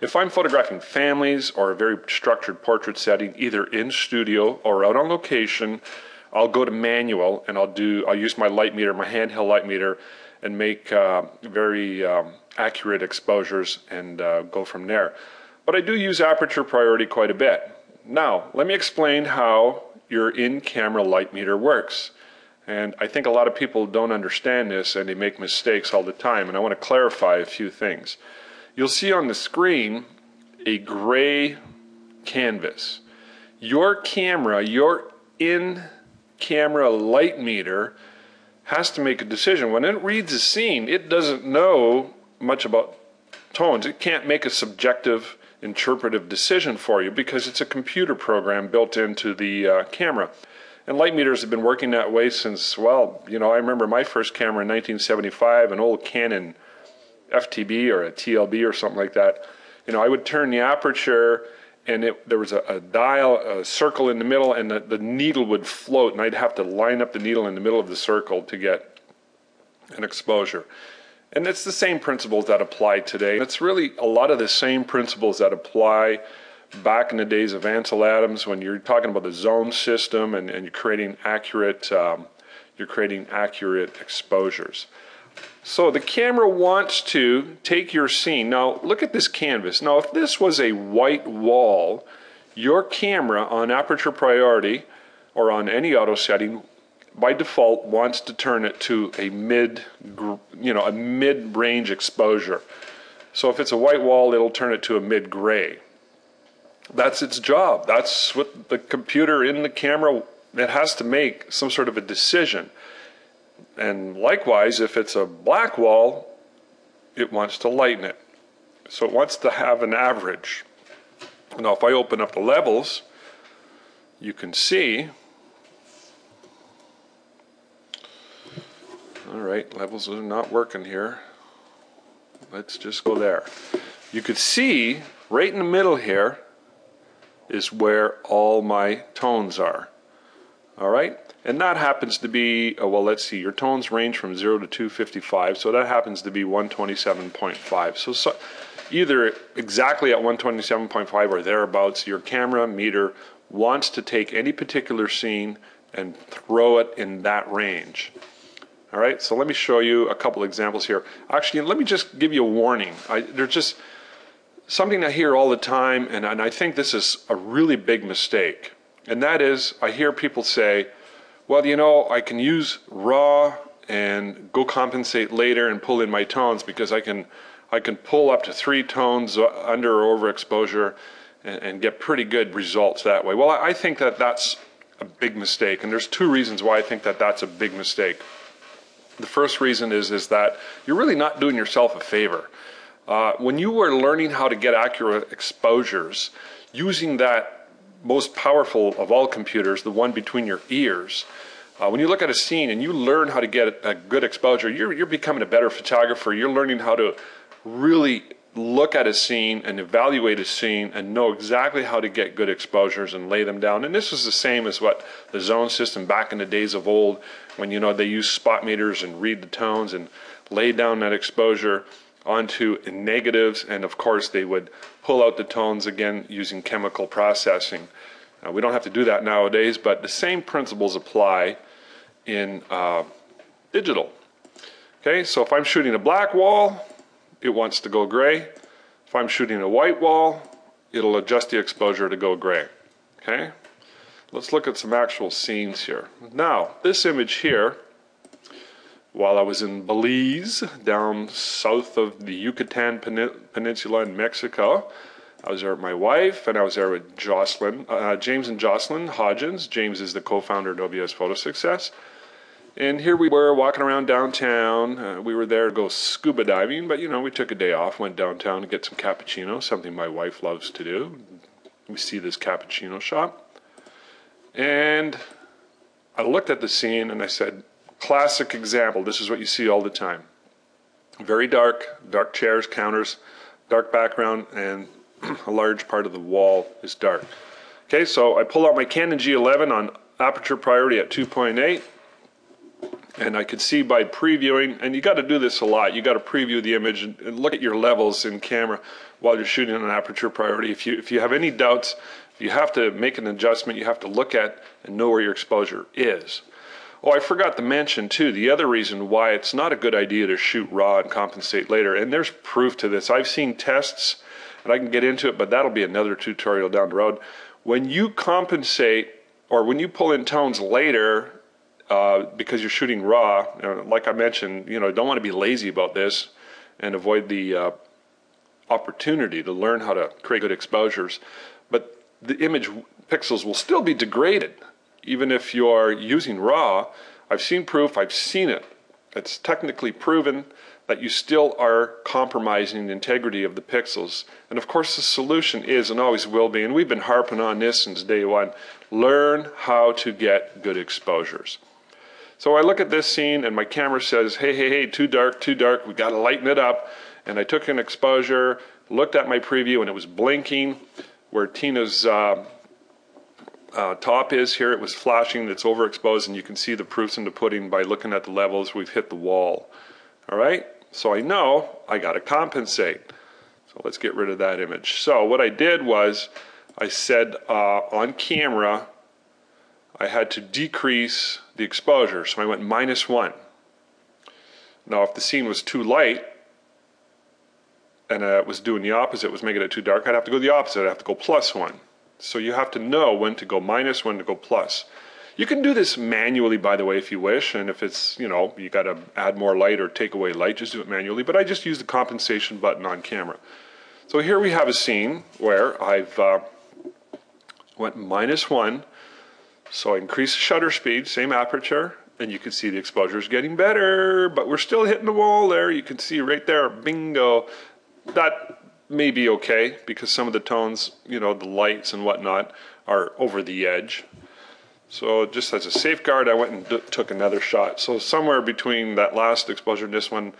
If I'm photographing families or a very structured portrait setting, either in studio or out on location, I'll go to manual and I'll use my light meter, my handheld light meter, and make very accurate exposures and go from there. But I do use aperture priority quite a bit. Now, let me explain how your in-camera light meter works. And I think a lot of people don't understand this and they make mistakes all the time, and I want to clarify a few things. You'll see on the screen a gray canvas. Your camera, your in-camera light meter has to make a decision. When it reads a scene, it doesn't know much about tones. It can't make a subjective interpretive decision for you because it's a computer program built into the camera. And light meters have been working that way since, well, you know, I remember my first camera in 1975, an old Canon FTB or a TLB or something like that. You know, I would turn the aperture and there was a dial, a circle in the middle, and the needle would float, and I'd have to line up the needle in the middle of the circle to get an exposure. And it's the same principles that apply today. It's really a lot of the same principles that apply back in the days of Ansel Adams when you're talking about the zone system and you're creating accurate exposures. So the camera wants to take your scene. Now look at this canvas. Now if this was a white wall, your camera on aperture priority or on any auto setting by default wants to turn it to a mid-range exposure. So if it's a white wall, it'll turn it to a mid-gray. That's its job. That's what the computer in the camera, it has to make some sort of a decision. And likewise, if it's a black wall, it wants to lighten it. So it wants to have an average. Now if I open up the levels, you can see, all right, levels are not working here. Let's just go there. You could see right in the middle here is where all my tones are. All right, and that happens to be, well, let's see, your tones range from 0 to 255, so that happens to be 127.5. So either exactly at 127.5 or thereabouts, your camera meter wants to take any particular scene and throw it in that range. All right, so let me show you a couple examples here. Actually, let me just give you a warning. There's just something I hear all the time, and I think this is a really big mistake. And that is, I hear people say, well, you know, I can use raw and go compensate later and pull in my tones because I can pull up to 3 tones under or over exposure and get pretty good results that way. Well, I think that that's a big mistake, and there's 2 reasons why I think that that's a big mistake. The first reason is that you're really not doing yourself a favor. When you were learning how to get accurate exposures, using that most powerful of all computers, the one between your ears, when you look at a scene and you learn how to get a good exposure, you're becoming a better photographer. You're learning how to really look at a scene and evaluate a scene and know exactly how to get good exposures and lay them down. And this is the same as what the zone system back in the days of old, when, you know, they used spot meters and read the tones and lay down that exposure onto negatives, and of course they would pull out the tones again using chemical processing. We don't have to do that nowadays, but the same principles apply in digital. Okay, so if I'm shooting a black wall, it wants to go gray. If I'm shooting a white wall, it'll adjust the exposure to go gray. Okay, let's look at some actual scenes here. Now, this image here, while I was in Belize, down south of the Yucatan Peninsula in Mexico, I was there with my wife, and I was there with Jocelyn, James and Jocelyn Hodgins. James is the co-founder of WS Photo Success. And here we were walking around downtown. We were there to go scuba diving, but you know, we took a day off, went downtown to get some cappuccino, something my wife loves to do. We see this cappuccino shop. And I looked at the scene and I said, classic example, this is what you see all the time. Very dark, dark chairs, counters, dark background, and a large part of the wall is dark. Okay, so I pull out my Canon G11 on aperture priority at 2.8. And I could see by previewing, and you got to do this a lot, you got to preview the image and look at your levels in camera while you're shooting an aperture priority. If you have any doubts, if you have to make an adjustment, you have to look at and know where your exposure is. Oh, I forgot to mention too, the other reason why it's not a good idea to shoot raw and compensate later, and there's proof to this. I've seen tests, and I can get into it, but that'll be another tutorial down the road. When you compensate, or when you pull in tones later, because you're shooting raw, like I mentioned, don't want to be lazy about this and avoid the opportunity to learn how to create good exposures. But the image pixels will still be degraded, even if you're using raw. I've seen proof, I've seen it. It's technically proven that you still are compromising the integrity of the pixels. And of course the solution is, and always will be, and we've been harping on this since day one, learn how to get good exposures. So I look at this scene and my camera says, hey, too dark, we gotta lighten it up. And I took an exposure, looked at my preview, and it was blinking where Tina's top is here. It was flashing, it's overexposed, and you can see the proofs in the pudding by looking at the levels. We've hit the wall. All right, so I know I gotta compensate. So let's get rid of that image. So what I did was, I said on camera, I had to decrease the exposure, so I went -1. Now if the scene was too light, and it was doing the opposite, was making it too dark, I'd have to go the opposite, I'd have to go +1. So you have to know when to go minus, when to go plus. You can do this manually, by the way, if you wish, and if it's, you gotta add more light or take away light, just do it manually, but I just use the compensation button on camera. So here we have a scene where I've went -1, so I increase the shutter speed, same aperture, and you can see the exposure is getting better, but we're still hitting the wall there. You can see right there, bingo. That may be okay because some of the tones, the lights and whatnot are over the edge. So just as a safeguard, I went and took another shot. So somewhere between that last exposure and this one,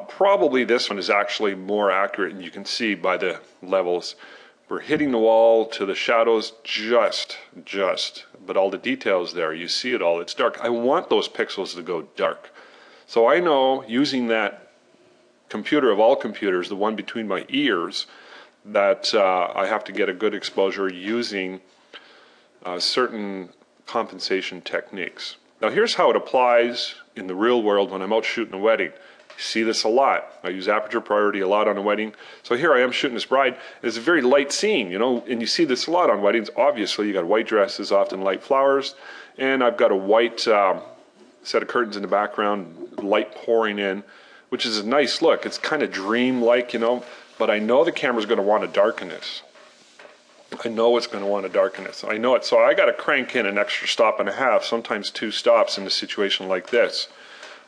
probably this one is actually more accurate, and you can see by the levels. We're hitting the wall to the shadows just, but all the details there, you see it all, it's dark. I want those pixels to go dark. So I know using that computer of all computers, the one between my ears, that I have to get a good exposure using certain compensation techniques. Now here's how it applies in the real world when I'm out shooting a wedding. You see this a lot. I use aperture priority a lot on a wedding. So here I am shooting this bride. It's a very light scene, and you see this a lot on weddings. Obviously, you got white dresses, often light flowers, and I've got a white set of curtains in the background, light pouring in, which is a nice look. It's kind of dream-like, but I know the camera's going to want to darken this. I know it's going to want to darken this. I know it. So I got to crank in an extra stop and a half, sometimes 2 stops in a situation like this.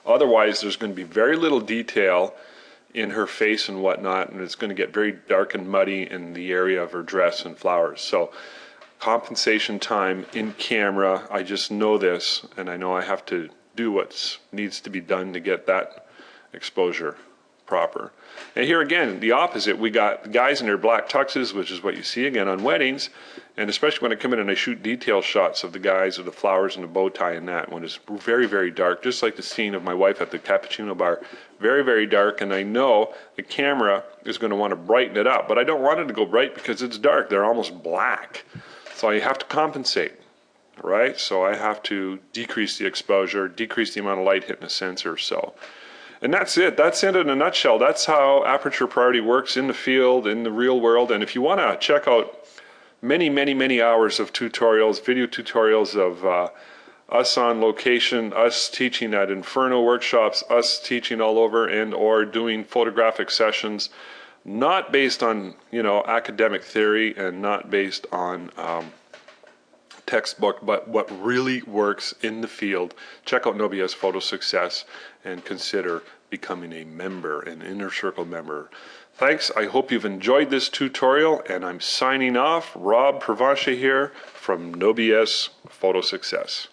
Otherwise, there's going to be very little detail in her face and whatnot, and it's going to get very dark and muddy in the area of her dress and flowers. So compensation time in camera, I just know this, and I know I have to do what needs to be done to get that exposure proper. And here again, the opposite. We got the guys in their black tuxes, which is what you see again on weddings, and especially when I come in and I shoot detail shots of the guys with the flowers and the bow tie and that, when it's very, very dark, just like the scene of my wife at the cappuccino bar. Very, very dark, and I know the camera is going to want to brighten it up, but I don't want it to go bright because it's dark. They're almost black. So I have to compensate, right? So I have to decrease the exposure, decrease the amount of light hitting the sensor. So. And that's it. That's it in a nutshell. That's how aperture priority works in the field, in the real world. And if you want to check out many, many, many hours of tutorials, video tutorials of us on location, us teaching at Inferno workshops, us teaching all over, and or doing photographic sessions, not based on academic theory and not based on textbook, but what really works in the field, check out No BS Photo Success and consider becoming a member, an Inner Circle member. Thanks. I hope you've enjoyed this tutorial, and I'm signing off. Rob Provencher here from No BS Photo Success.